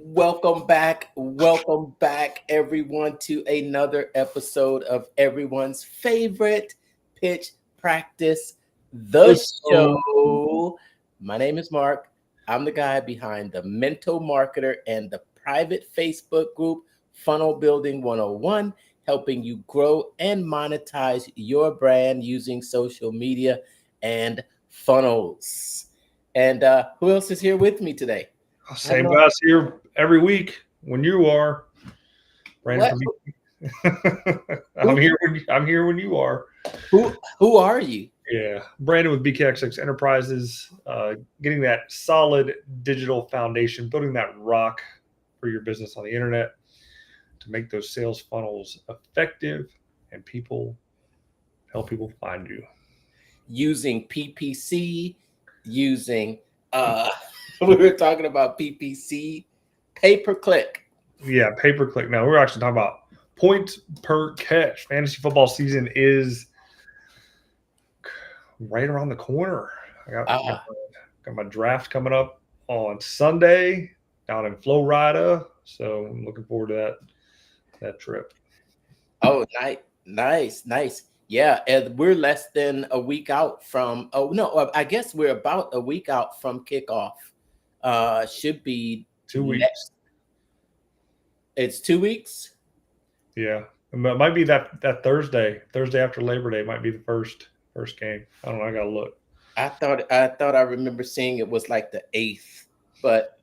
Welcome back, everyone, to another episode of everyone's favorite Pitch Practice The Show. My name is Mark. I'm the guy behind the Mental Marketer and the private Facebook group Funnel Building 101, helping you grow and monetize your brand using social media and funnels. And who else is here with me today? Same guys here every week when you are. Brandon, I'm here when you are. Who are you? Yeah, Brandon with BKX6 Enterprises, getting that solid digital foundation, building that rock for your business on the internet to make those sales funnels effective and help people find you. Using PPC, using we were talking about PPC, pay-per-click. Yeah, pay-per-click. Now we're actually talking about points per catch. Fantasy football season is right around the corner. I got my draft coming up on Sunday down in Florida, so I'm looking forward to that trip. Oh, nice. Yeah, and we're less than a week out from. Oh no, I guess we're about a week out from kickoff. Should be 2 weeks. It's 2 weeks. Yeah, it might be that Thursday after Labor Day might be the first game. I don't know. I gotta look. I thought I remember seeing it was like the 8th, but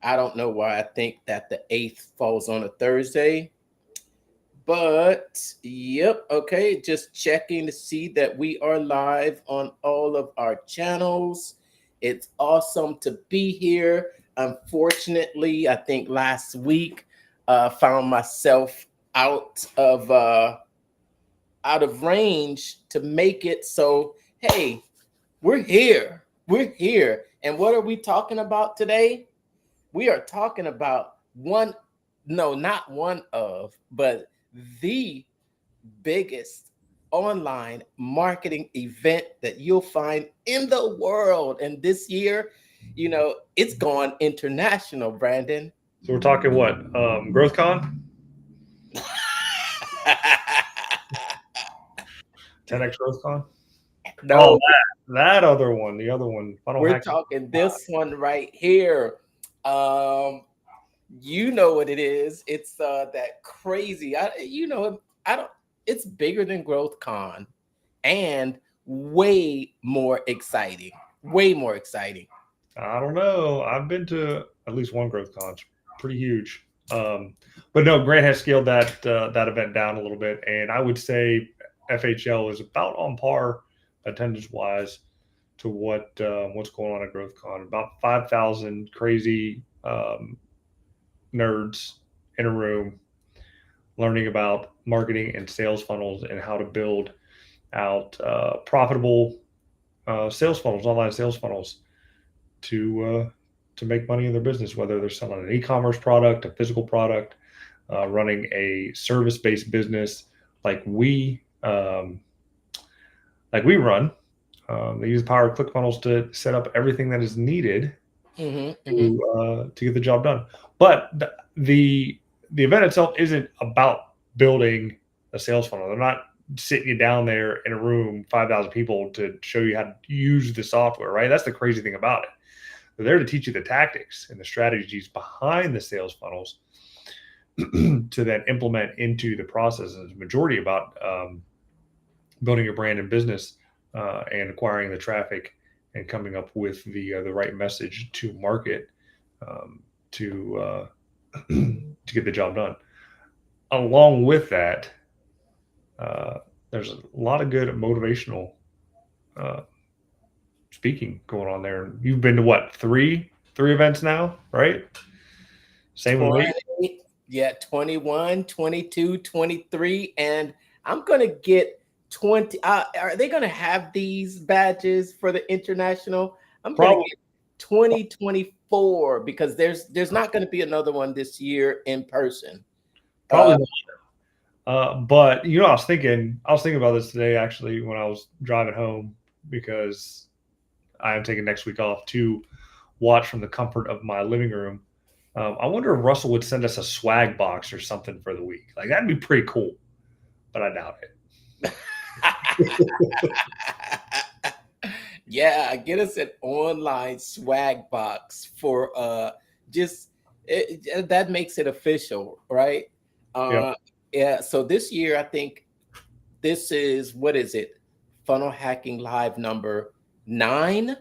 I don't know why I think that the 8th falls on a Thursday. But yep, okay, just checking to see that we are live on all of our channels. It's awesome to be here. Unfortunately, I think last week found myself out of range to make it. So hey, we're here. And what are we talking about today? We are talking about not one of, but the biggest online marketing event that you'll find in the world. And this year, it's gone international, Brandon. So we're talking what? GrowthCon? 10x GrowthCon? No, that other one, the other one. We're talking this one right here. You know what it is. It's that crazy. It's bigger than GrowthCon and way more exciting. I don't know. I've been to at least one GrowthCon. It's pretty huge. But no, Grant has scaled that event down a little bit, and I would say FHL is about on par attendance wise to what's going on at GrowthCon. About 5,000 crazy nerds in a room learning about marketing and sales funnels and how to build out profitable sales funnels, online sales funnels to make money in their business, whether they're selling an e-commerce product, a physical product, running a service-based business like we run. They use the power of ClickFunnels to set up everything that is needed to get the job done. But the event itself isn't about building a sales funnel. They're not sitting you down there in a room, 5,000 people, to show you how to use the software, right? That's the crazy thing about it. They're there to teach you the tactics and the strategies behind the sales funnels to then implement into the process. And the majority about building your brand and business and acquiring the traffic and coming up with the right message to market to get the job done. Along with that, there's a lot of good motivational speaking going on there. You've been to what, three events now, right? Same with me. Yeah, 21, 22, 23, and I'm gonna get 20. Are they gonna have these badges for the international? I'm gonna get 2024 because there's not gonna be another one this year in person. Probably not. But I was thinking about this today actually when I was driving home, because I am taking next week off to watch from the comfort of my living room I wonder if Russell would send us a swag box or something for the week. Like that'd be pretty cool, but I doubt it. Yeah, get us an online swag box for just that makes it official, right? Yep. Yeah, so this year I think this is, what is it? Funnel Hacking Live number 9.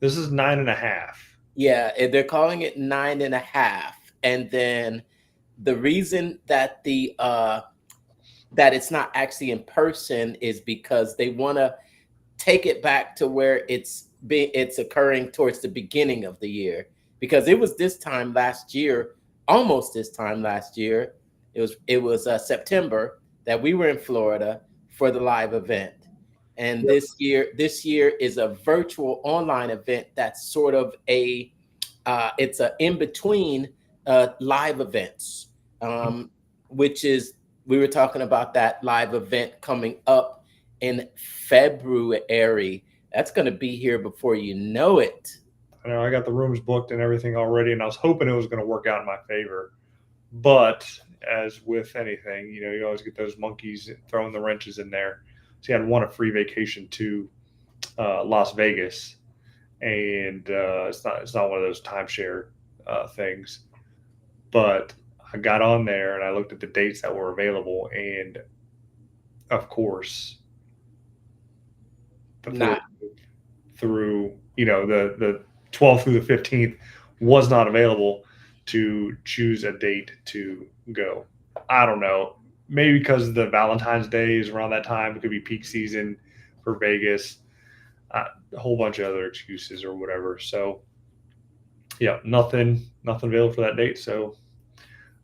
This is 9.5. Yeah, and they're calling it 9.5. And then the reason that that it's not actually in person is because they want to take it back to where it's occurring towards the beginning of the year, because it was this time last year, almost this time last year. It was September that we were in Florida for the live event, and Yep. this year is a virtual online event that's sort of it's a in between live events, which is, we were talking about that live event coming up in February. That's going to be here before you know it. I know I got the rooms booked and everything already, and I was hoping it was going to work out in my favor. But as with anything, you always get those monkeys throwing the wrenches in there. So I had won a free vacation to Las Vegas, and it's not one of those timeshare things. But I got on there and I looked at the dates that were available, and of course, the Nah, 4th through the 12th through the 15th was not available to choose a date to go. I don't know. Maybe because the Valentine's Day is around that time. It could be peak season for Vegas. A whole bunch of other excuses or whatever. So yeah, nothing available for that date. So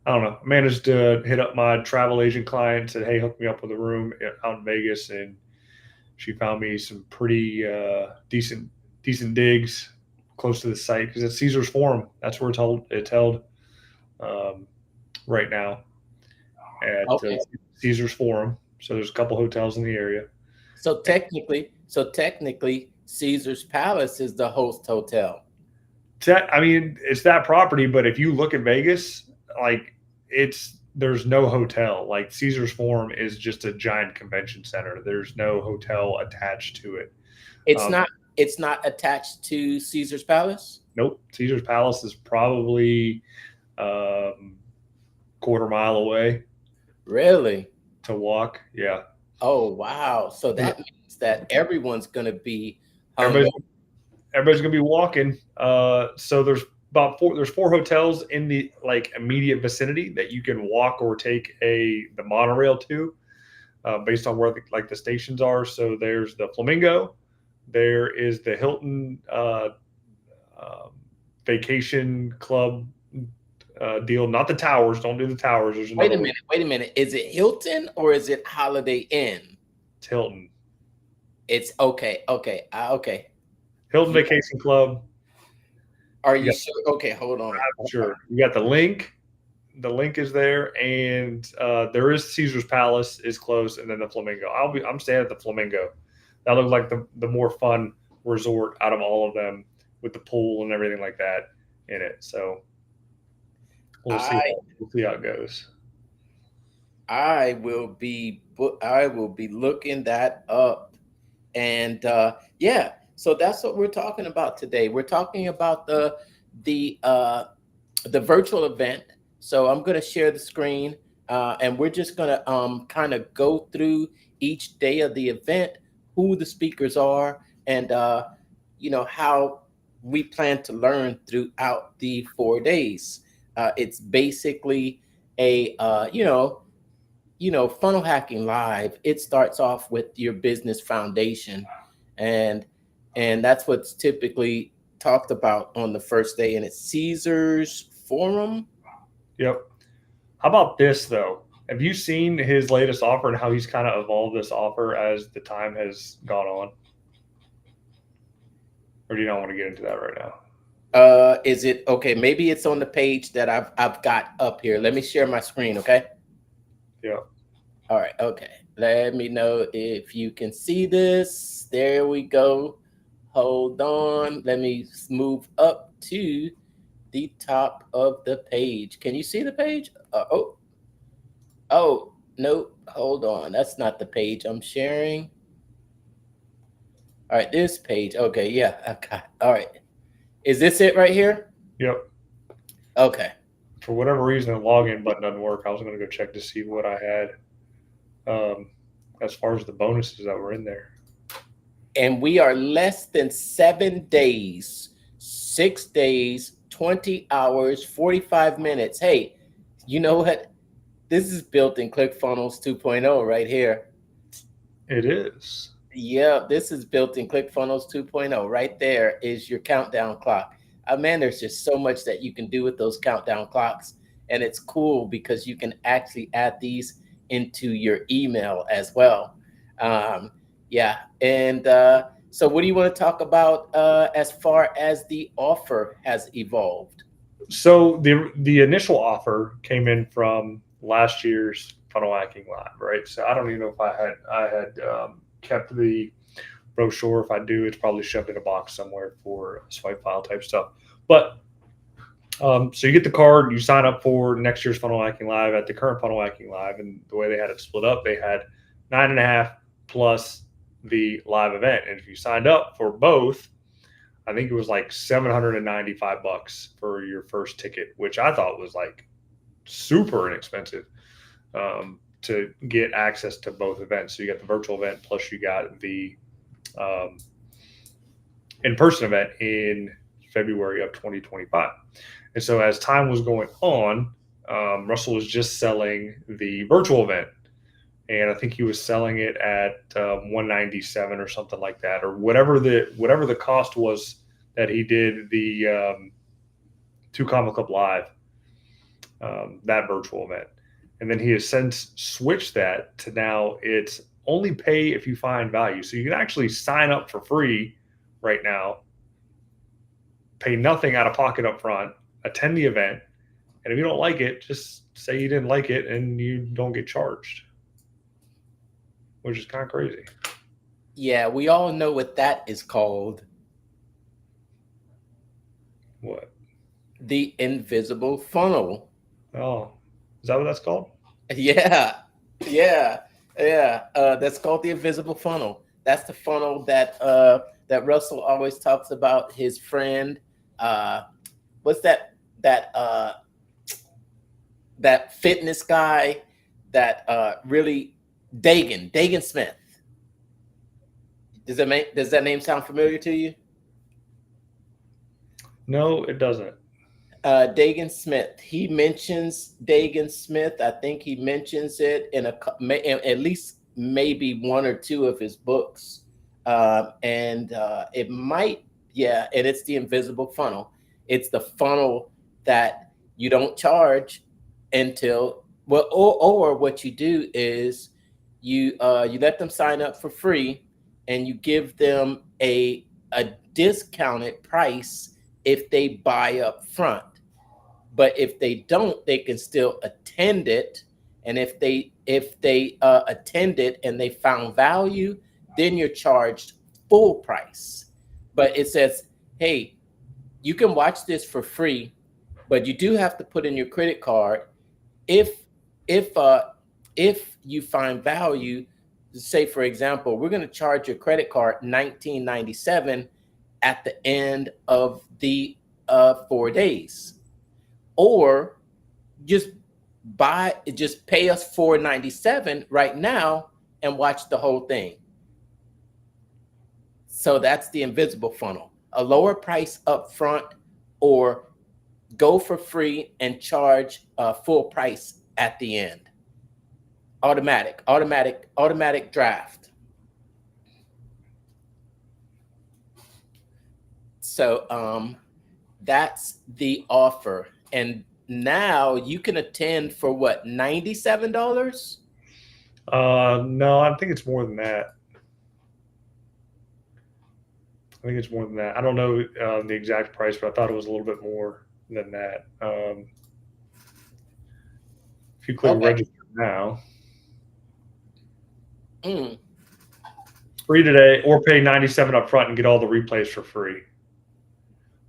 I don't know. I managed to hit up my travel agent client, said, "Hey, hook me up with a room out in Vegas," and she found me some pretty decent digs close to the site, because it's Caesar's Forum. That's where it's held um, right now at okay. Caesar's Forum. So there's a couple hotels in the area. So technically, Caesar's Palace is the host hotel. I mean, it's that property, but if you look at Vegas, like there's no hotel. Like Caesar's Forum is just a giant convention center. There's no hotel attached to it. It's Um, not. It's not attached to Caesar's Palace. nope. Caesar's Palace is probably quarter mile away Really? to walk. Yeah. Oh wow! So that means that everyone's going to be hung. Everybody's everybody's gonna be walking. So there's 4 hotels in the like immediate vicinity that you can walk or take the monorail to, based on where the stations are. So there's the Flamingo, there is the Hilton um, Vacation Club deal, not the towers. Don't do the towers. There's Wait another a one. minute. Wait a minute. Is it Hilton or is it Holiday Inn? It's Hilton. It's okay. Okay. Okay. Hilton Vacation Club. Are You you sure? Okay. Hold on. got, sure. You got the link. The link is there, and there is Caesar's Palace is close, and then the Flamingo. I'm staying at the Flamingo. That looks like the more fun resort out of all of them, with the pool and everything like that in it. So we'll see. I We'll see how it goes. I will be looking that up. And yeah, so that's what we're talking about today. We're talking about the uh, the virtual event. So I'm going to share the screen, and we're just going to kind of go through each day of the event, who the speakers are, and how we plan to learn throughout the 4 days. It's basically a funnel hacking live. It starts off with your business foundation, and that's what's typically talked about on the first day, and it's Caesar's Forum. Yep. How about this though? Have you seen his latest offer and how he's kind of evolved this offer as the time has gone on? Or do you not want to get into that right now? Is it okay? Maybe it's on the page that I've got up here. Let me share my screen, okay? Yeah. All right, okay. Let me know if you can see this. There we go. Hold on. Let me move up to the top of the page. Can you see the page? Oh, nope. Hold on. That's not the page I'm sharing. All right, this page. Okay, yeah. Okay. All right. Is this it right here? Yep. Okay. For whatever reason, the login button doesn't work. I was going to go check to see what I had as far as the bonuses that were in there. And we are less than 7 days, 6 days, 20 hours, 45 minutes. Hey, you know what? This is built in ClickFunnels 2.0 right here. It is. Yeah, this is built in ClickFunnels 2.0. Right there is your countdown clock. Man, there's just so much that you can do with those countdown clocks. And it's cool because you can actually add these into your email as well. Yeah. And so what do you want to talk about as far as the offer has evolved? So the initial offer came in from last year's Funnel Hacking Live, right? So I don't even know if I had kept the brochure. If I do, it's probably shoved in a box somewhere for swipe file type stuff. But so you get the card, you sign up for next year's Funnel Hacking Live at the current Funnel Hacking Live, and the way they had it split up, they had 9.5 plus the live event. And if you signed up for both, I think it was like $795 for your first ticket, which I thought was like super inexpensive to get access to both events. So you got the virtual event, plus you got the in-person event in February of 2025. And so as time was going on, Russell was just selling the virtual event. And I think he was selling it at $197 or something like that, or whatever the cost was that he did the 2 Comma Club Live, that virtual event. And then he has since switched that to now it's only pay if you find value. So you can actually sign up for free right now, pay nothing out of pocket up front, attend the event, and if you don't like it, just say you didn't like it and you don't get charged, which is kind of crazy. Yeah, we all know what that is called. What? The invisible funnel. Oh, is that what that's called? Yeah. That's called the invisible funnel. That's the funnel that that Russell always talks about. His friend, what's that that fitness guy that really Dagan Smith. Does that name sound familiar to you? No, it doesn't. Dagan Smith. He mentions Dagan Smith. I think he mentions it in at least maybe 1 or 2 of his books. And it might, and it's the invisible funnel. It's the funnel that you don't charge until, well, or what you do is you let them sign up for free and you give them a discounted price if they buy up front. But if they don't, they can still attend it. And if they attend it and they found value, then you're charged full price. But it says, hey, you can watch this for free, but you do have to put in your credit card. If you find value, say for example, we're going to charge your credit card $19.97 at the end of the 4 days. Or just pay us $4.97 right now and watch the whole thing. So that's the invisible funnel. A lower price up front, or go for free and charge full price at the end. Automatic draft. So that's the offer. And now you can attend for what, $97? No, I think it's more than that. I think it's more than that. I don't know the exact price, but I thought it was a little bit more than that. If you click register now, free today, or pay $97 up front and get all the replays for free.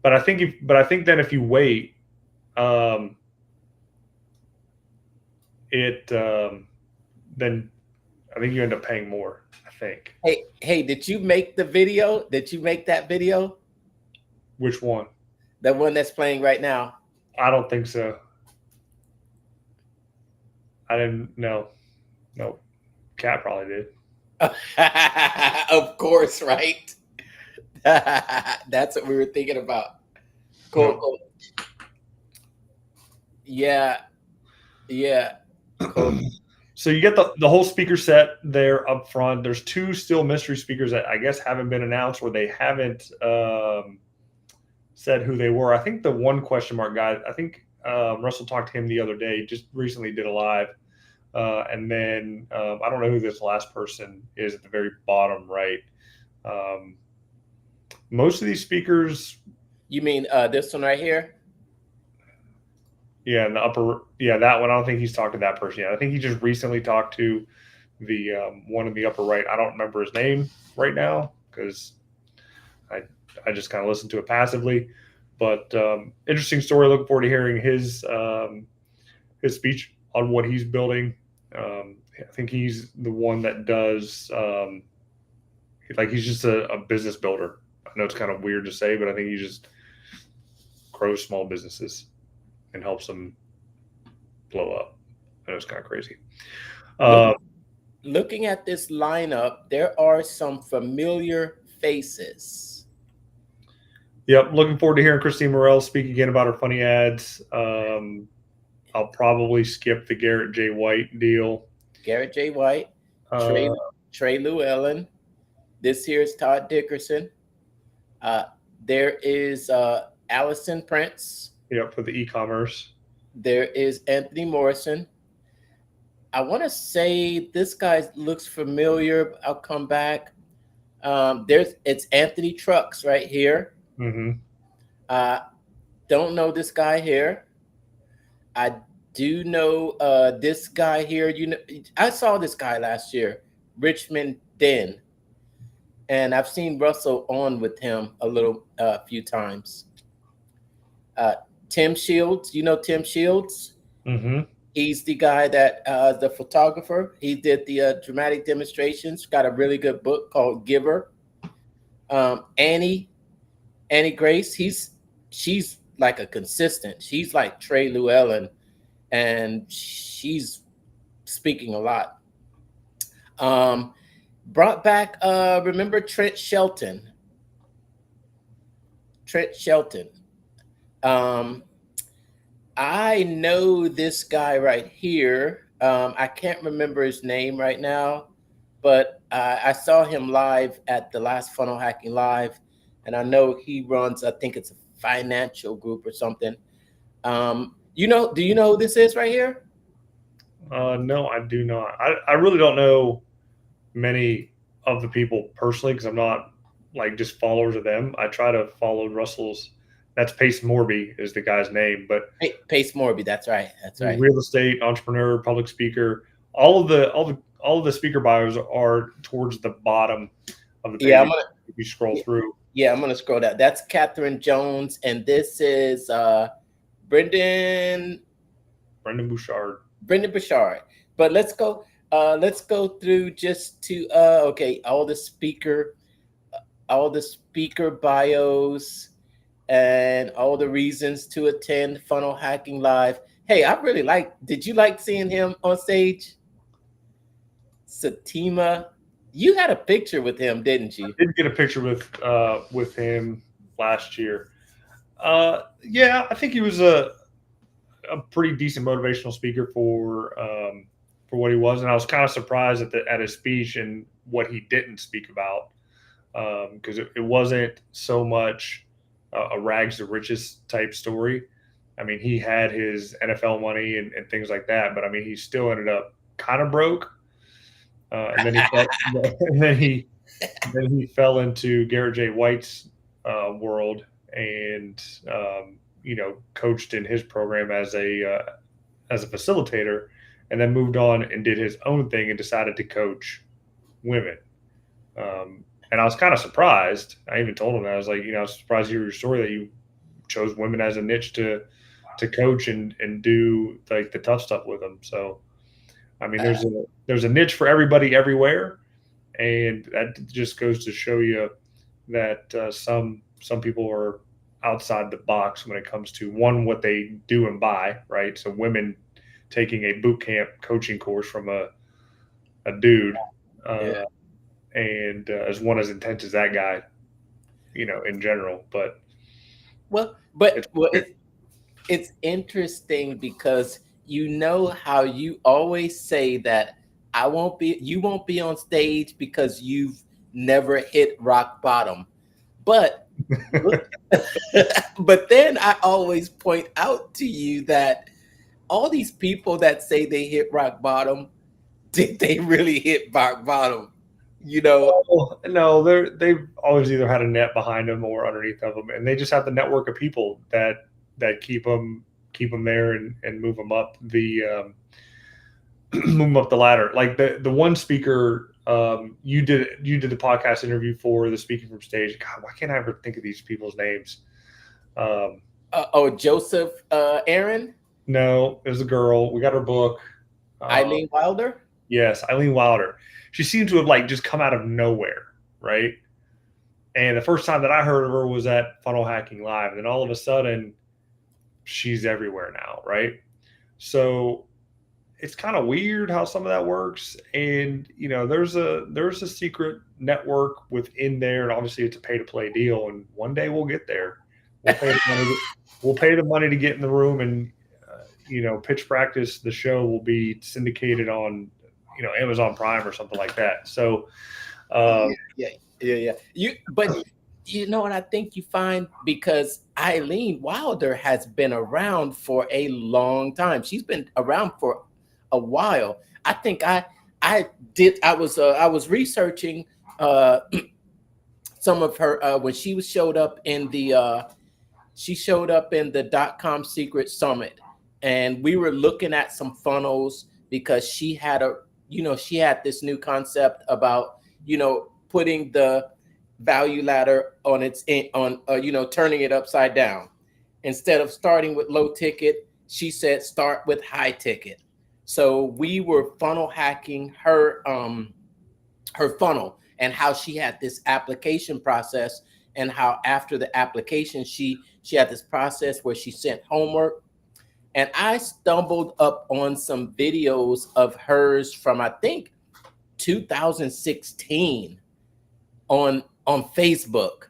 But I think then if you wait, then I think you end up paying more, I think. Hey, did you make the video? Did you make that video? Which one? The one that's playing right now? I don't think so. I didn't know. Nope. Cat probably did. Of course, right? That's what we were thinking about. Cool, Nope. cool. Yeah. Cool. So you get the whole speaker set there up front. There's 2 still mystery speakers that I guess haven't been announced, or they haven't said who they were. I think the one question mark guy, I think Russell talked to him the other day, just recently did a live. And then I don't know who this last person is at the very bottom right. Most of these speakers. You mean this one right here? Yeah, in the upper. Yeah, that one. I don't think he's talked to that person yet. I think he just recently talked to the one in the upper right. I don't remember his name right now because I just kind of listened to it passively. But interesting story. Looking forward to hearing his speech on what he's building. I think he's the one that does he's just a business builder. I know it's kind of weird to say, but I think he just grows small businesses and helps them blow up. I know it's kind of crazy. Looking at this lineup, there are some familiar faces. Yep, looking forward to hearing Christine Morel speak again about her funny ads. I'll probably skip the Garrett J. White deal. Garrett J. White, Trey Lewellen. This here is Todd Dickerson. There is Alison Prince. Yep, for the eCommerce. There is Anthony Morrison. I want to say this guy looks familiar. I'll come back. It's Anthony Trucks right here. Mm-hmm. Don't know this guy here. I do know this guy here. You know, I saw this guy last year, Richmond Den, and I've seen Russell on with him a few times. Tim Shields, you know Tim Shields? Mm-hmm. He's the guy that the photographer. He did the dramatic demonstrations. Got a really good book called Giver. Annie Grace. She's like a consistent. She's like Trey Lewellen, and she's speaking a lot. Brought back. Remember Trent Shelton. I know this guy right here. I can't remember his name right now, but I saw him live at the last Funnel Hacking Live, and I know he runs, I think it's a financial group or something. Do you know who this is right here? No, I do not. I really don't know many of the people personally because I'm not like just followers of them. I try to follow Russell's. That's Pace Morby is the guy's name, but Pace Morby. That's right. Real estate entrepreneur, public speaker. All of the speaker bios are towards the bottom of the page. Yeah, if you scroll through. Yeah, I'm gonna scroll down. That's Catherine Jones, and this is Brendan Bouchard. But let's go through just to all the speaker bios and all the reasons to attend Funnel Hacking Live. Hey, did you like seeing him on stage? Satima, you had a picture with him, didn't you? I did get a picture with him last year. Yeah, I think he was a pretty decent motivational speaker for what he was, and I was kind of surprised at his speech and what he didn't speak about, because it wasn't so much a rags to riches type story. I mean, he had his NFL money and things like that, but I mean, he still ended up kind of broke. And then he fell into Garrett J. White's world and coached in his program as a facilitator, and then moved on and did his own thing and decided to coach women. And I was kind of surprised. I even told him that I was like, I was surprised to hear your story that you chose women as a niche to coach and do like the tough stuff with them. So, I mean, there's a niche for everybody everywhere, and that just goes to show you that some people are outside the box when it comes to what they do and buy, right? So women taking a boot camp coaching course from a dude, and as one as intense as that guy, in general. But it's interesting because how you always say that you won't be on stage because you've never hit rock bottom. But but then I always point out to you that all these people that say they hit rock bottom, did they really hit rock bottom? No, they've always either had a net behind them or underneath of them, and they just have the network of people that keep them there and move them up the move them up the ladder. Like the one speaker you did the podcast interview for, the Speaking from Stage. God, why can't I ever think of these people's names? Joseph Aaron? No, it was a girl. We got her book. Eileen Wilder? Yes, Eileen Wilder. She seemed to have just come out of nowhere, right? And the first time that I heard of her was at Funnel Hacking Live. And then all of a sudden, she's everywhere now, right? So it's kind of weird how some of that works. And, there's a secret network within there. And obviously it's a pay-to-play deal. And one day we'll get there. We'll pay the money to get in the room, and, Pitch Practice, the show, will be syndicated on, Amazon Prime or something like that. So, yeah. But you know what I think you find, because Eileen Wilder has been around for a long time. She's been around for a while. I think I was researching some of her when she showed up in the .com Secret Summit, and we were looking at some funnels because she had this new concept about putting the value ladder on turning it upside down. Instead of starting with low ticket, she said start with high ticket. So we were funnel hacking her funnel, and how she had this application process, and how after the application she had this process where she sent homework. And I stumbled up on some videos of hers from, I think, 2016 on Facebook.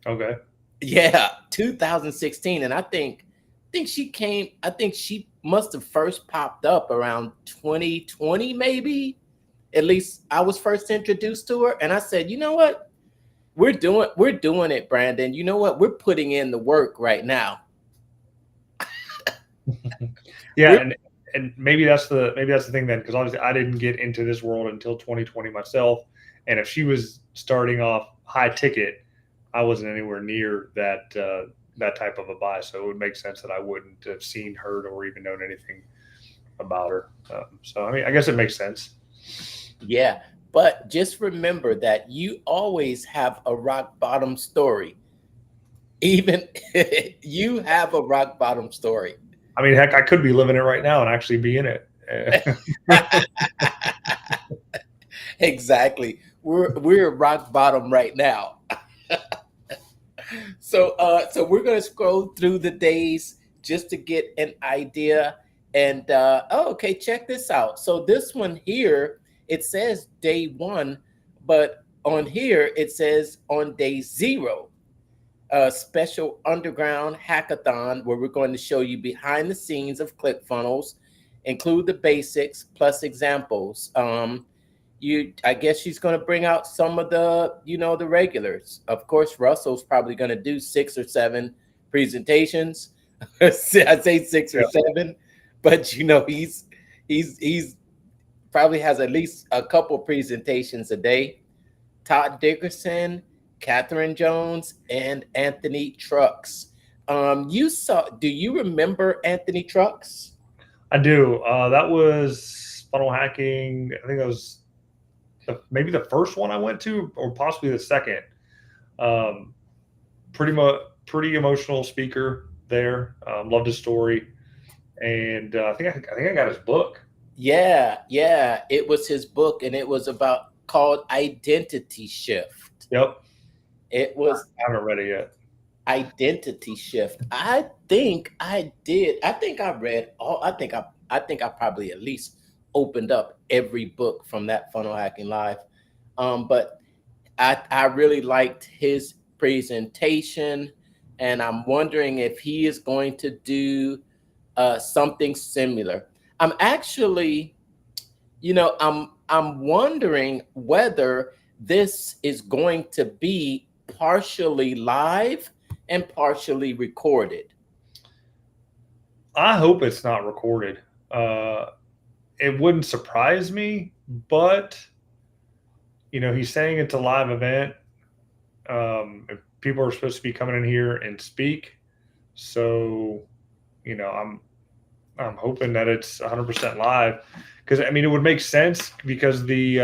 Okay. Yeah, 2016. And I think she must have first popped up around 2020, maybe. At least I was first introduced to her. And I said, you know what? We're doing it, Brandon. You know what? We're putting in the work right now. Yeah, and maybe that's the thing then, because obviously I didn't get into this world until 2020 myself. And if she was starting off high ticket, I wasn't anywhere near that type of a buy. So it would make sense that I wouldn't have seen, heard, or even known anything about her. So I mean, I guess it makes sense. Yeah, but just remember that you always have a rock bottom story. Even you have a rock bottom story. I mean, heck, I could be living it right now and actually be in it. Exactly. We're rock bottom right now. So we're gonna scroll through the days just to get an idea. And okay, check this out. So this one here, it says day 1, but on here it says on day 0. A special underground hackathon where we're going to show you behind the scenes of ClickFunnels, include the basics plus examples. I guess she's going to bring out some of the, the regulars. Of course, Russell's probably going to do 6 or 7 presentations. I say 6 or 7, but he's probably has at least a couple presentations a day. Todd Dickerson, Catherine Jones, and Anthony Trucks. Do you remember Anthony Trucks? I do. That was funnel hacking. I think that was maybe the first one I went to, or possibly the second. Pretty emotional speaker. there. Loved his story, and I think I got his book. Yeah, it was his book, and it was called Identity Shift. Yep, It was I haven't read it yet. Identity Shift. I think I did. I think I read all. I think I probably at least opened up every book from that Funnel Hacking Live. But I really liked his presentation, and I'm wondering if he is going to do something similar. I'm actually, I'm wondering whether this is going to be partially live and partially recorded. I hope it's not recorded. It wouldn't surprise me, but he's saying it's a live event. If people are supposed to be coming in here and speak, so I'm hoping that it's 100% live, because it would make sense, because the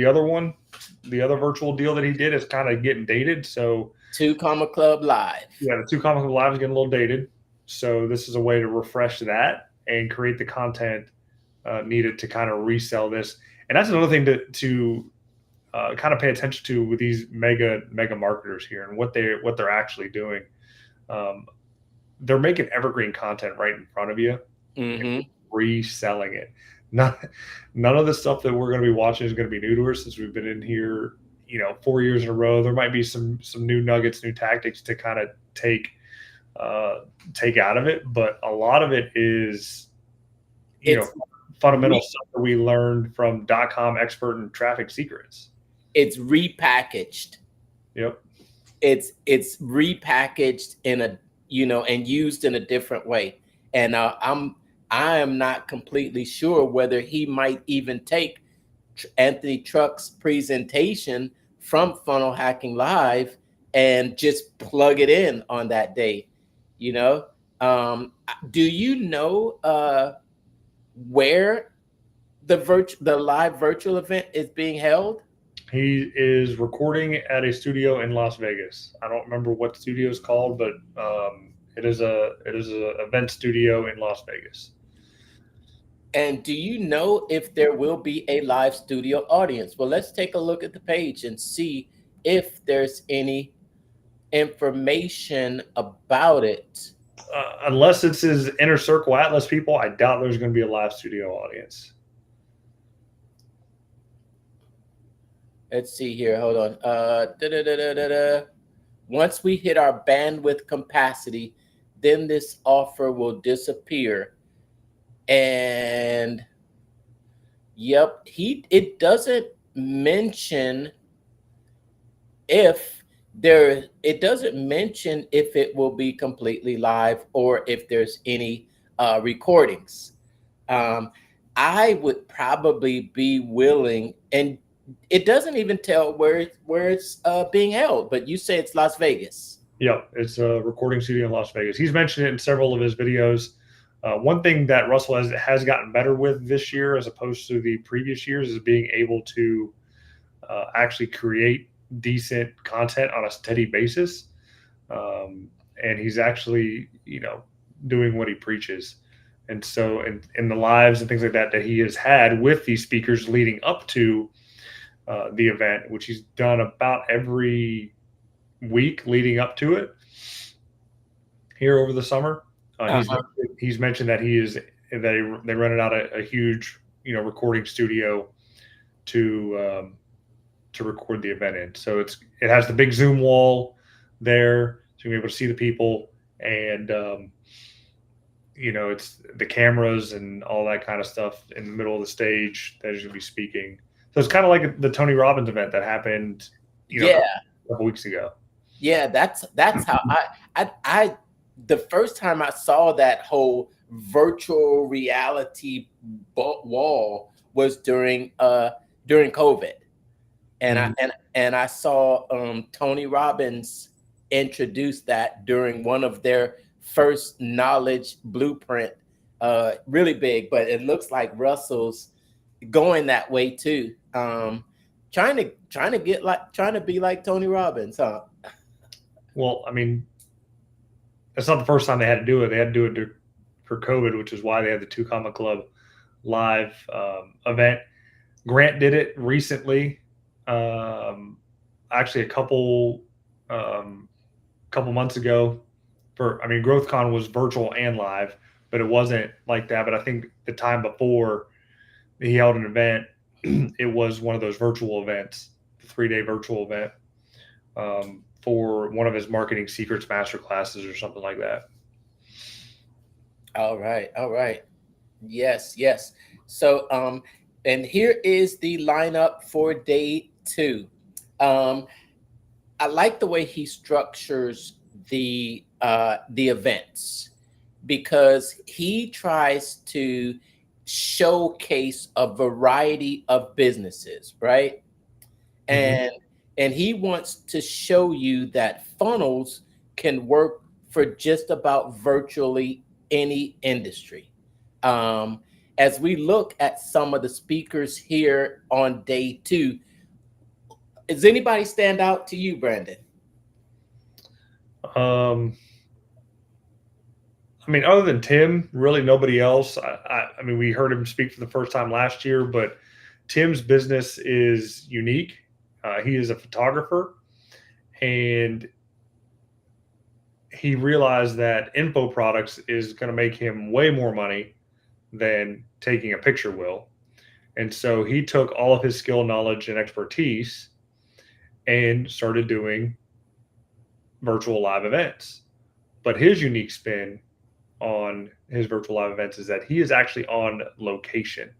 other virtual deal that he did is kind of getting dated. So 2 Comma Club Live. Yeah, the 2 Comma Club Live is getting a little dated. So this is a way to refresh that and create the content needed to kind of resell this. And that's another thing to kind of pay attention to with these mega marketers here, and what they're actually doing. They're making evergreen content right in front of you, and reselling it. None of the stuff that we're going to be watching is going to be new to us, since we've been in here 4 years in a row. There might be some new nuggets, new tactics to kind of take out of it, but a lot of it is fundamental stuff that we learned from .com expert and traffic secrets. It's repackaged. Yep. It's repackaged in a and used in a different way. And I am not completely sure whether he might even take Anthony Truck's presentation from Funnel Hacking Live and just plug it in on that day. Do you know where the live virtual event is being held? He is recording at a studio in Las Vegas. I don't remember what studio is called, but it is a event studio in Las Vegas. And do you know if there will be a live studio audience? Well, let's take a look at the page and see if there's any information about it. Unless it's his Inner Circle Atlas people, I doubt there's going to be a live studio audience. Let's see here. Hold on. Once we hit our bandwidth capacity, then this offer will disappear. And yep, it doesn't mention if it will be completely live, or if there's any recordings. I would probably be willing, and it doesn't even tell where it's being held, but you say it's Las Vegas. Yeah, it's a recording studio in Las Vegas. He's mentioned it in several of his videos. One thing that Russell has gotten better with this year, as opposed to the previous years, is being able to actually create decent content on a steady basis. And he's actually, doing what he preaches. And so in the lives and things like that he has had with these speakers leading up to the event, which he's done about every week leading up to it here over the summer. He's mentioned that they rented out a huge, recording studio to record the event in. So it has the big Zoom wall there, so you'll be able to see the people, and it's the cameras and all that kind of stuff in the middle of the stage that is going to be speaking. So it's kind of like the Tony Robbins event that happened, a couple weeks ago. Yeah, that's how I the first time I saw that whole virtual reality wall was during COVID, and I saw Tony Robbins introduce that during one of their first knowledge blueprint, really big. But it looks like Russell's going that way too, trying to be like Tony Robbins, huh? Well, that's not the first time they had to do it. They had to do it for COVID, which is why they had the 2 Comma Club live event. Grant did it recently. Actually, a couple months ago. GrowthCon was virtual and live, but it wasn't like that. But I think the time before he held an event, it was one of those virtual events, the 3-day virtual event, for one of his marketing secrets master classes or something like that. All right. Yes. So, and here is the lineup for day 2. I like the way he structures the events, because he tries to showcase a variety of businesses, right? And he wants to show you that funnels can work for just about virtually any industry. As we look at some of the speakers here on day 2, does anybody stand out to you, Brandon? Other than Tim, really nobody else. We heard him speak for the first time last year, but Tim's business is unique. He is a photographer, and he realized that info products is going to make him way more money than taking a picture will. And so he took all of his skill, knowledge, and expertise and started doing virtual live events. But his unique spin on his virtual live events is that he is actually on location.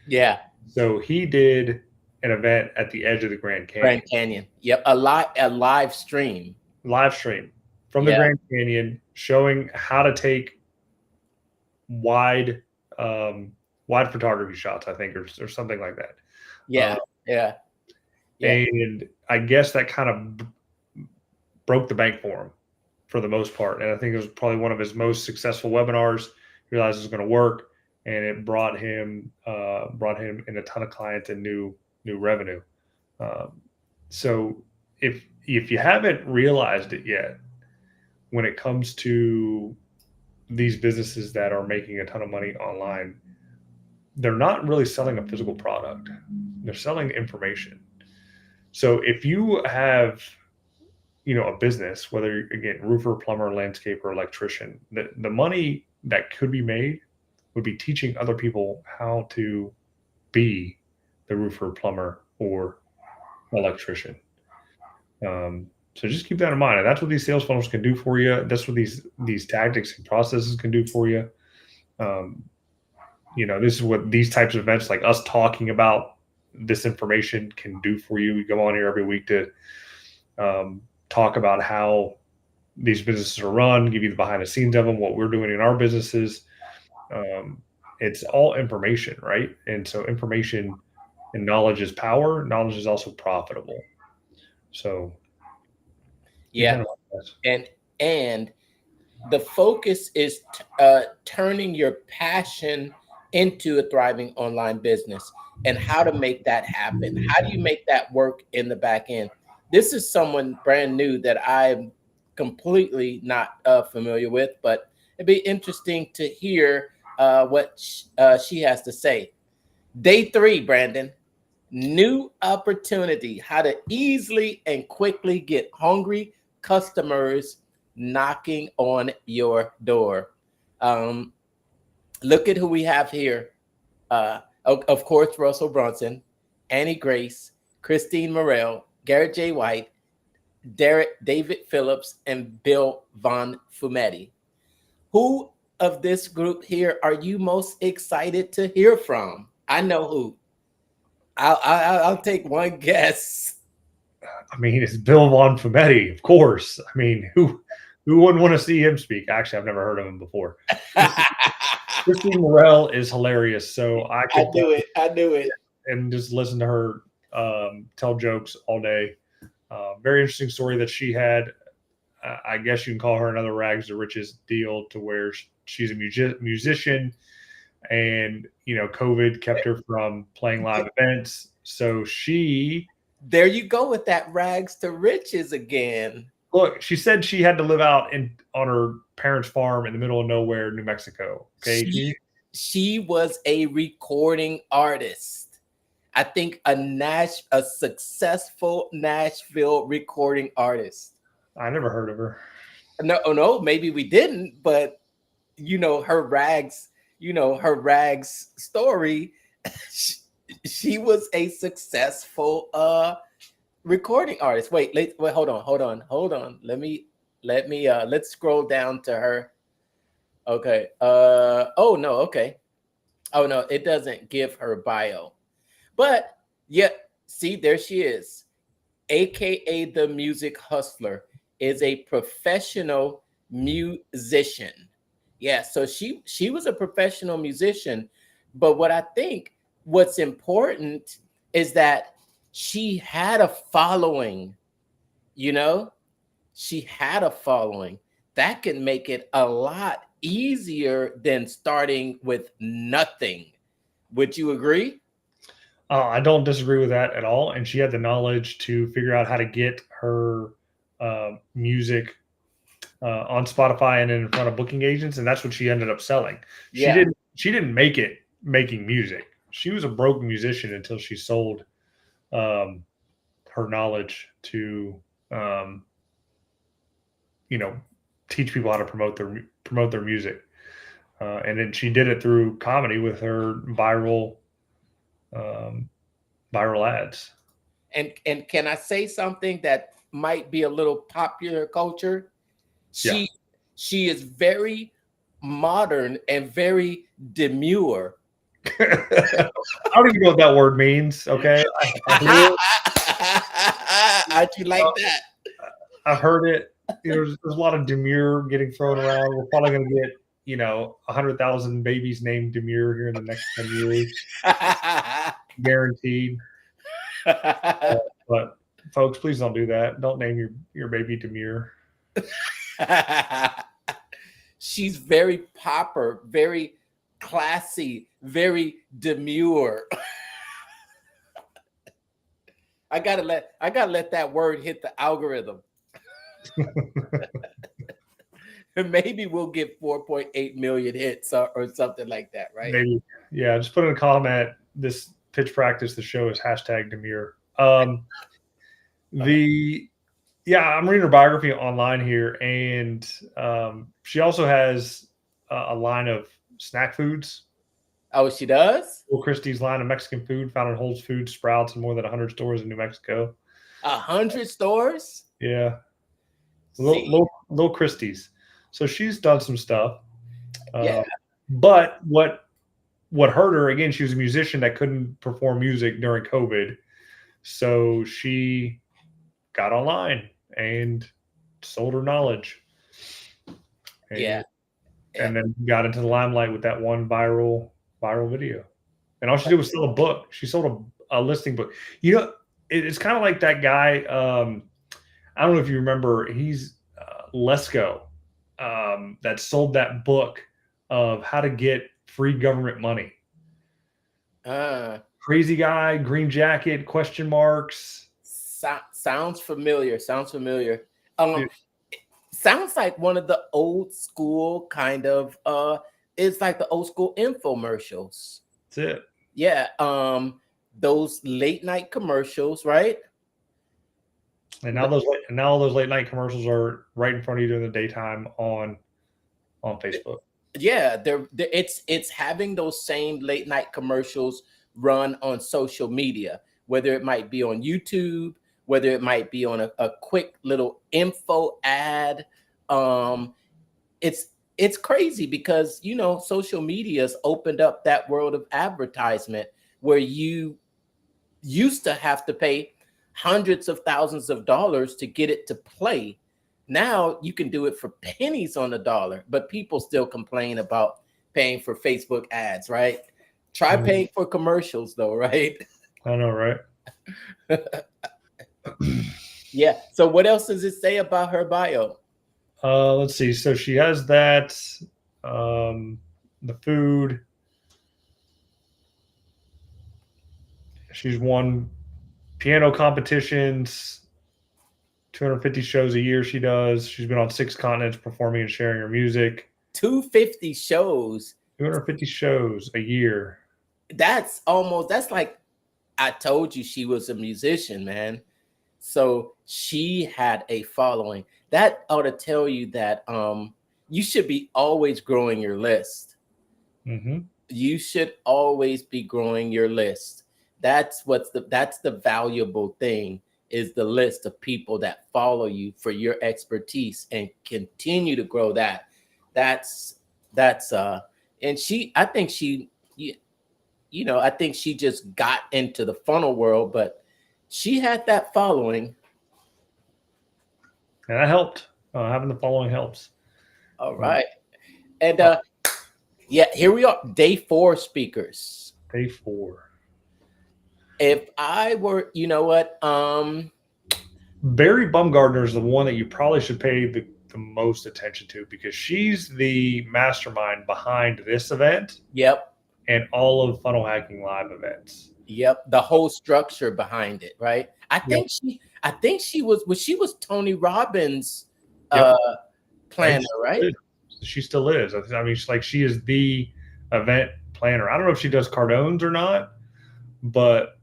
Yeah. So he did an event at the edge of the Grand Canyon. Grand Canyon. Yep. A live stream. Live stream from the Grand Canyon, showing how to take wide photography shots, I think, or something like that. Yeah. And I guess that kind of broke the bank for him for the most part. And I think it was probably one of his most successful webinars. He realized it was going to work, and it brought him in a ton of clients and new revenue. So if you haven't realized it yet, when it comes to these businesses that are making a ton of money online, they're not really selling a physical product. They're selling information. So if you have, a business, whether again, roofer, plumber, landscaper, electrician, the money that could be made would be teaching other people how to be the roofer, plumber, or electrician. So just keep that in mind. And that's what these sales funnels can do for you. That's what these tactics and processes can do for you. This is what these types of events, like us talking about this information, can do for you. We go on here every week to talk about how these businesses are run, give you the behind the scenes of them, what we're doing in our businesses. It's all information, right? And so information and knowledge is power. Knowledge is also profitable. So yeah. And the focus is turning your passion into a thriving online business, and how to make that happen. How do you make that work in the back end? This is someone brand new that I'm completely not familiar with, but it'd be interesting to hear what she has to say. Day 3, Brandon, new opportunity: how to easily and quickly get hungry customers knocking on your door. Look at who we have here. Of course, Russell Brunson, Annie Grace, Christine Morel, Garrett J. White, David Phillips, and Bill Von Fumetti. Who of this group here are you most excited to hear from? I know who. I'll take one guess. It's Bill Von Fumetti, of course. Who wouldn't want to see him speak? Actually, I've never heard of him before. Christine Morel is hilarious. So I knew it. And just listen to her tell jokes all day. Very interesting story that she had. I guess you can call her another rags to riches deal, to where she's a musician, and COVID kept her from playing live events. So she. There you go with that rags to riches again. Look, she said she had to live out on her parents' farm in the middle of nowhere, New Mexico. Okay. She was a recording artist. I think a successful Nashville recording artist. I never heard of her. No, maybe we didn't, but her rags, her rags story. She was a successful recording artist. Wait, hold on. Let's scroll down to her. Okay. Oh no, okay. Oh no, it doesn't give her bio. But yeah, see, there she is. AKA the Music Hustler, is a professional musician. Yeah, so she was a professional musician, but what's important is that she had a following, you know? She had a following. That can make it a lot easier than starting with nothing. Would you agree? I don't disagree with that at all. And she had the knowledge to figure out how to get her music on Spotify and in front of booking agents, and that's what she ended up selling. Yeah. She didn't make it making music. She was a broke musician until she sold her knowledge to teach people how to promote their music. And then she did it through comedy with her viral ads. And can I say something that might be a little popular culture? She is very modern and very demure. I don't even know what that word means. Okay. How'd you like that? I've heard it. There's a lot of demure getting thrown around. We're probably going to get 100,000 babies named Demure here in the next 10 years, guaranteed. But folks, please don't do that. Don't name your baby Demure. She's very proper, very classy, very demure. I gotta let that word hit the algorithm. Maybe we'll get 4.8 million hits or something like that, right? Maybe. Yeah, just put in a comment. This pitch practice, the show is #demure. I'm reading her biography online here, and she also has a line of snack foods. Oh, she does? Will Christie's line of Mexican food found in Whole Foods, Sprouts, and more than 100 stores in New Mexico. 100 stores? Yeah. Little Christie's. So she's done some stuff. Yeah. But what hurt her, again, she was a musician that couldn't perform music during COVID. So she got online and sold her knowledge. And, and then got into the limelight with that one viral video. And all she did was sell a book. She sold a listing book. It's kind of like that guy. I don't know if you remember. He's Lesko, that sold that book of how to get free government money. Crazy guy, green jacket, question marks. Sounds familiar. Sounds like one of the old school kind of it's like the old school infomercials. That's it. Yeah. Those late night commercials, right? And now all those late night commercials are right in front of you during the daytime on Facebook. Yeah, it's having those same late night commercials run on social media, whether it might be on YouTube, whether it might be on a quick little info ad. It's crazy because social media has opened up that world of advertisement where you used to have to pay hundreds of thousands of dollars to get it to play. Now you can do it for pennies on the dollar, but people still complain about paying for Facebook ads, right? Try paying for commercials though, right? I know, right? Yeah. So what else does it say about her bio? Let's see. So she has that, the food. She's won piano competitions, 250 shows a year she does. She's been on 6 continents performing and sharing her music. 250 shows. 250 shows a year. That's like, I told you she was a musician, man. So she had a following. That ought to tell you that you should be always growing your list. Mm-hmm. You should always be growing your list. That's the valuable thing, is the list of people that follow you for your expertise, and continue to grow that. And I think she just got into the funnel world, but she had that following. And that helped. Having the following helps. All right. And here we are, day 4 speakers. Day 4. If I were, you know what? Barry Bumgardner is the one that you probably should pay the most attention to, because she's the mastermind behind this event. Yep. And all of Funnel Hacking Live events. Yep. The whole structure behind it, right? I think she was Tony Robbins' planner, right? She still is. I mean, she is the event planner. I don't know if she does Cardone's or not, but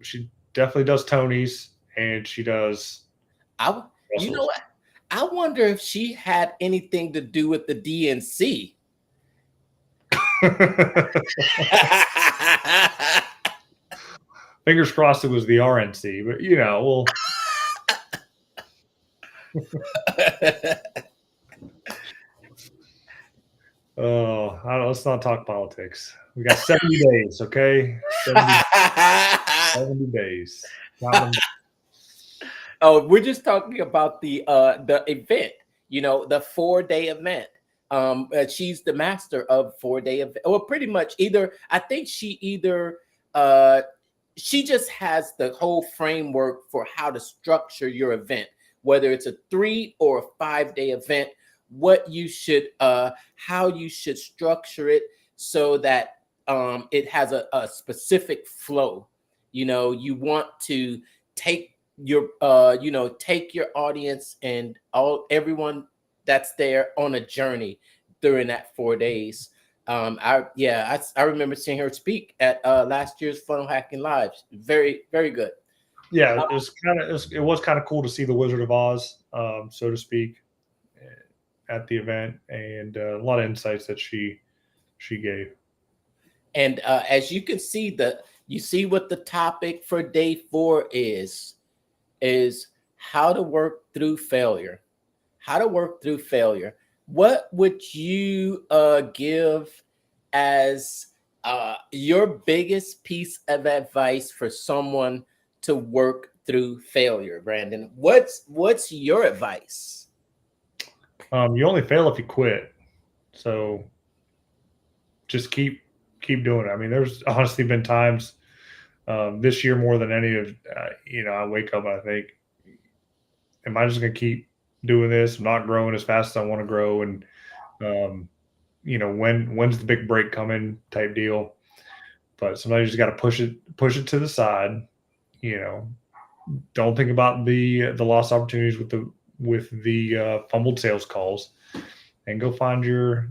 she definitely does Tony's, and she does. You know what? I wonder if she had anything to do with the DNC. Fingers crossed it was the RNC, but we'll. Let's not talk politics. We got 70 days, okay? 70 days. Oh, we're just talking about the event, the 4-day event. She's the master of 4-day event. Well, pretty much I think she just has the whole framework for how to structure your event, whether it's a 3 or a 5-day event, what you should, how you should structure it so that it has a specific flow. You want to take your audience and everyone that's there on a journey during that 4 days. I remember seeing her speak at last year's Funnel Hacking Live. Very, very good. Yeah, it was kind of cool to see the Wizard of Oz, so to speak, at the event, and a lot of insights that she gave. And as you can see, you see what the topic for day 4 is how to work through failure. How to work through failure. What would you give as your biggest piece of advice for someone to work through failure, Brandon? What's your advice? You only fail if you quit. So just keep doing it. I mean, there's honestly been times this year more than any of, I wake up and I think, am I just going to keep doing this? I'm not growing as fast as I want to grow. And, when's the big break coming type deal. But sometimes you just got to push it to the side. Don't think about the lost opportunities with the fumbled sales calls, and go find your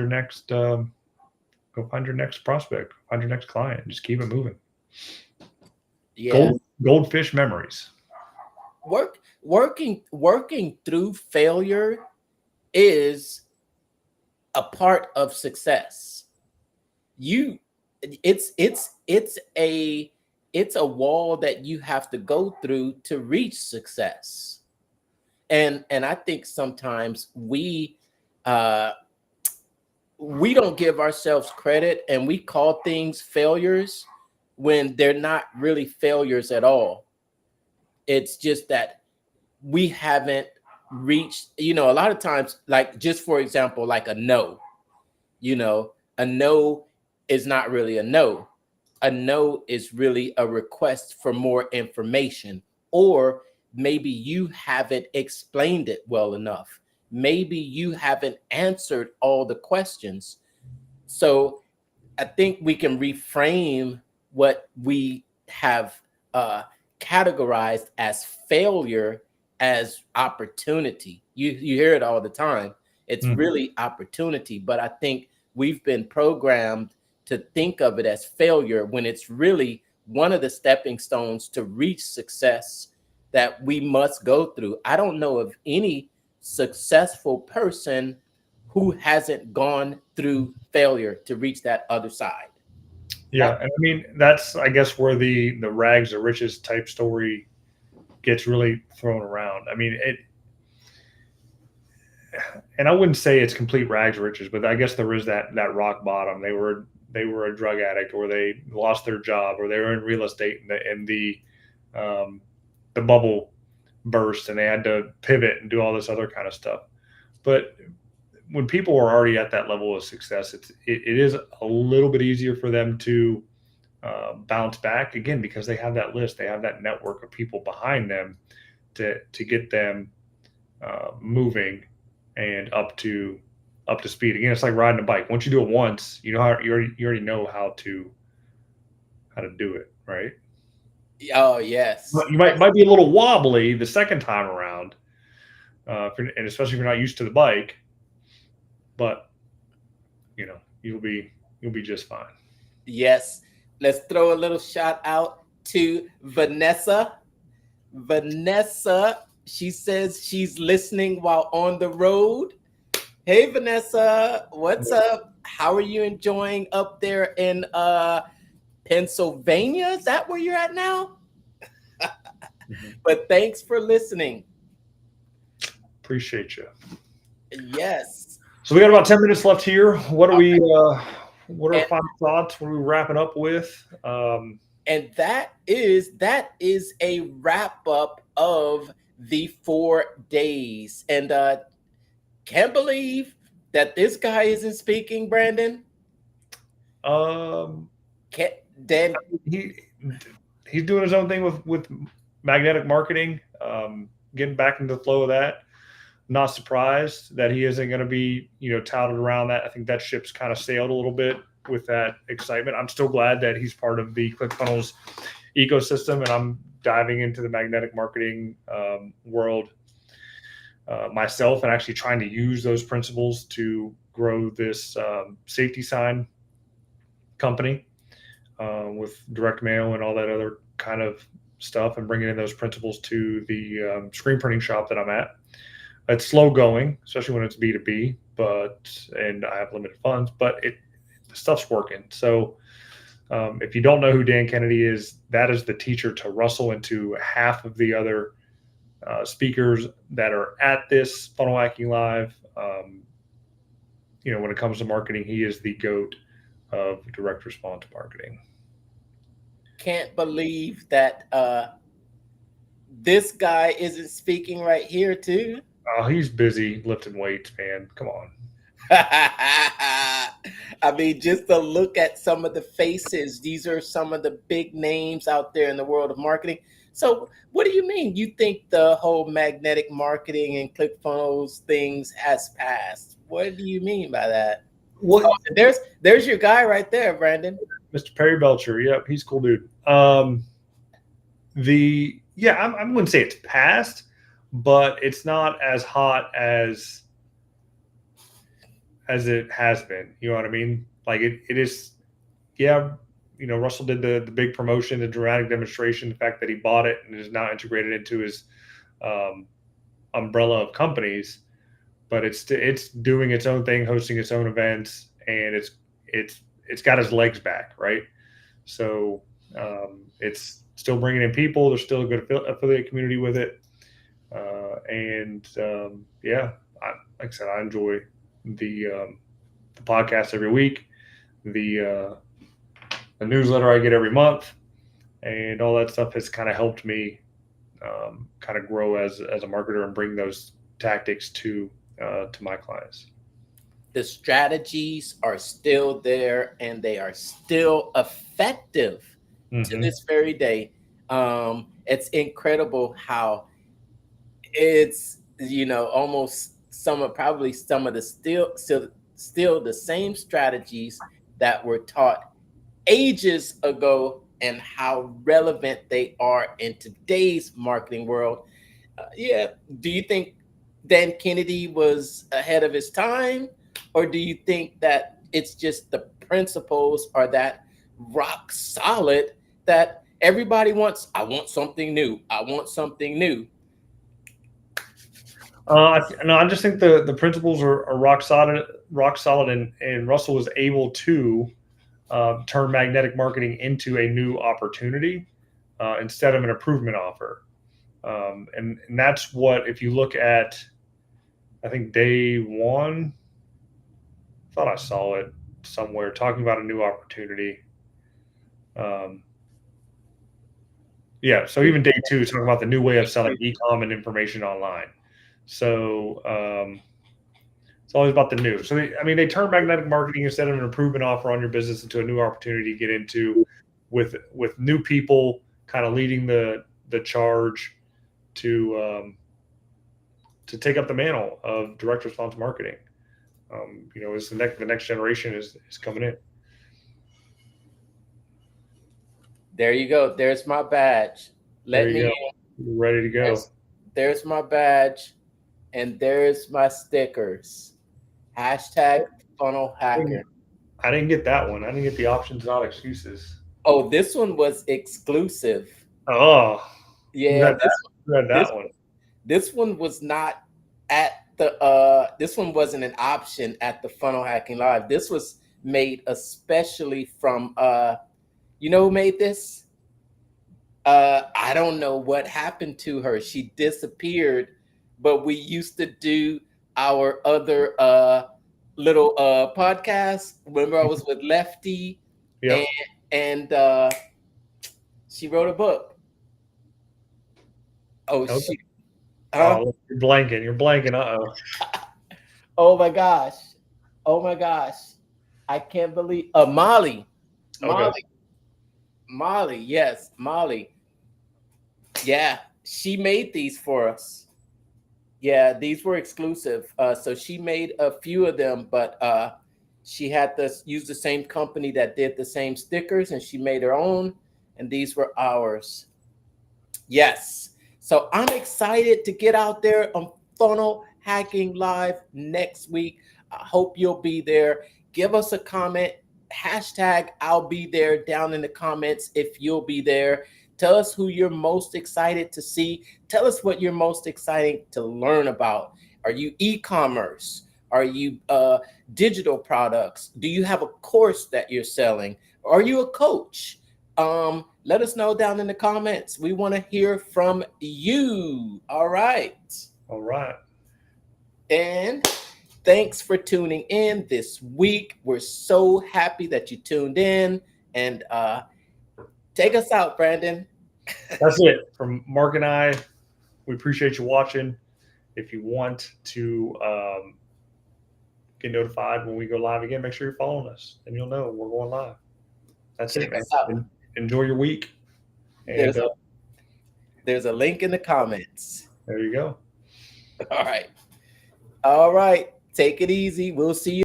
next prospect, find your next client. Just keep it moving. Yeah. Goldfish memories. Working through failure is a part of success. It's a wall that you have to go through to reach success. And I think sometimes we don't give ourselves credit, and we call things failures when they're not really failures at all. It's just that we haven't reached, a lot of times, like, just for example, like a no, a no is not really a no. A no is really a request for more information, or maybe you haven't explained it well enough. Maybe you haven't answered all the questions. So I think we can reframe what we have categorized as failure as opportunity. You hear it all the time. It's really opportunity, but I think we've been programmed to think of it as failure when it's really one of the stepping stones to reach success that we must go through. I don't know of any successful person who hasn't gone through failure to reach that other side. Yeah, and I mean that's I guess where the rags to riches type story gets really thrown around. I mean it, and I wouldn't say it's complete rags to riches, but I guess there is that rock bottom. They were a drug addict, or they lost their job, or they were in real estate, and the bubble burst, and they had to pivot and do all this other kind of stuff. But when people are already at that level of success, it is a little bit easier for them to bounce back again, because they have that list, they have that network of people behind them to get them moving and up to speed. Again, it's like riding a bike. Once you do it once, you know how you already know how to do it, right? Oh yes. You might be a little wobbly the second time around, and especially if you're not used to the bike. But you'll be just fine. Yes. Let's throw a little shout out to Vanessa. Vanessa, she says she's listening while on the road. Hey Vanessa, what's up? How are you enjoying up there in Pennsylvania? Is that where you're at now? But thanks for listening. Appreciate you. Yes. So we got about 10 minutes left here. What are we? What are our final thoughts? What are we wrapping up with? And that is a wrap up of the 4 days. And can't believe that this guy isn't speaking, Brandon. Dan, he's doing his own thing with magnetic marketing, getting back into the flow of that. Not surprised that he isn't going to be, touted around that. I think that ship's kind of sailed a little bit with that excitement. I'm still glad that he's part of the ClickFunnels ecosystem, and I'm diving into the magnetic marketing world myself, and actually trying to use those principles to grow this safety sign company with direct mail and all that other kind of stuff, and bringing in those principles to the screen printing shop that I'm at. It's slow going, especially when it's B2B, and I have limited funds, but the stuff's working. So if you don't know who Dan Kennedy is, that is the teacher to Russell and to half of the other speakers that are at this Funnel Hacking Live. When it comes to marketing, he is the GOAT of direct response marketing. Can't believe that this guy isn't speaking right here too. Oh, he's busy lifting weights, man. Come on. I mean, just to look at some of the faces, these are some of the big names out there in the world of marketing. So what do you mean? You think the whole magnetic marketing and ClickFunnels things has passed? What do you mean by that? What? Oh, there's your guy right there, Brandon. Mr. Perry Belcher. Yep, he's a cool dude. I wouldn't say it's passed, but it's not as hot as it has been. You know what I mean? Like it is. Yeah, Russell did the big promotion, the dramatic demonstration, the fact that he bought it and is now integrated into his umbrella of companies. But it's doing its own thing, hosting its own events, and it's got his legs back, right? So it's still bringing in people. There's still a good affiliate community with it, like I said, I enjoy the podcast every week, the newsletter I get every month, and all that stuff has kind of helped me kind of grow as a marketer and bring those tactics to my clients. The strategies are still there, and they are still effective to this very day. It's incredible how it's almost some of the still the same strategies that were taught ages ago, and how relevant they are in today's marketing world. Yeah. Do you think Dan Kennedy was ahead of his time, or do you think that it's just the principles are that rock solid that everybody wants? I want something new. I want something new. No, I just think the principles are rock solid, and Russell was able to turn magnetic marketing into a new opportunity instead of an improvement offer. And that's what, if you look at, I think day one, I thought I saw it somewhere talking about a new opportunity. Yeah, so even day two is talking about the new way of selling e-com and information online. So it's always about the new. So they turn magnetic marketing instead of an improvement offer on your business into a new opportunity to get into with new people kind of leading the charge to take up the mantle of direct response marketing. As the next generation is coming in. There you go. There's my badge. There Let you me go. in. You're ready to go. There's my badge, and there's my stickers. Hashtag funnel hacker. I didn't get that one. I didn't get the options, not excuses. Oh, this one was exclusive. Oh, Yeah, who had this that one? this one was not at the this one wasn't an option at the Funnel Hacking Live. This was made especially from you know who made this? I don't know what happened to her. She disappeared, but we used to do our other little podcast. Remember I was with Lefty, Yep. and she wrote a book. Oh, Okay. she Oh, you're blanking. You're blanking. Uh-oh. Oh my gosh. Oh my gosh. I can't believe Molly. Okay. Molly. Yes, Molly. Yeah, she made these for us. Yeah, these were exclusive. So she made a few of them, but she had to use the same company that did the same stickers, and she made her own, and these were ours. Yes. So I'm excited to get out there on Funnel Hacking Live next week. I hope you'll be there. Give us a comment. Hashtag I'll be there down in the comments if you'll be there. Tell us who you're most excited to see. Tell us what you're most excited to learn about. Are you e-commerce? Are you digital products? Do you have a course that you're selling? Are you a coach? Let us know down in the comments. We want to hear from you. All right. All right. And thanks for tuning in this week. We're so happy that you tuned in. And take us out, Brandon. That's it. From Mark and I, we appreciate you watching. If you want to get notified when we go live again, make sure you're following us, and you'll know we're going live. That's Check it, us out. man. Enjoy your week. And there's a link in the comments. there you go. All right. All right. Take it easy. We'll see you.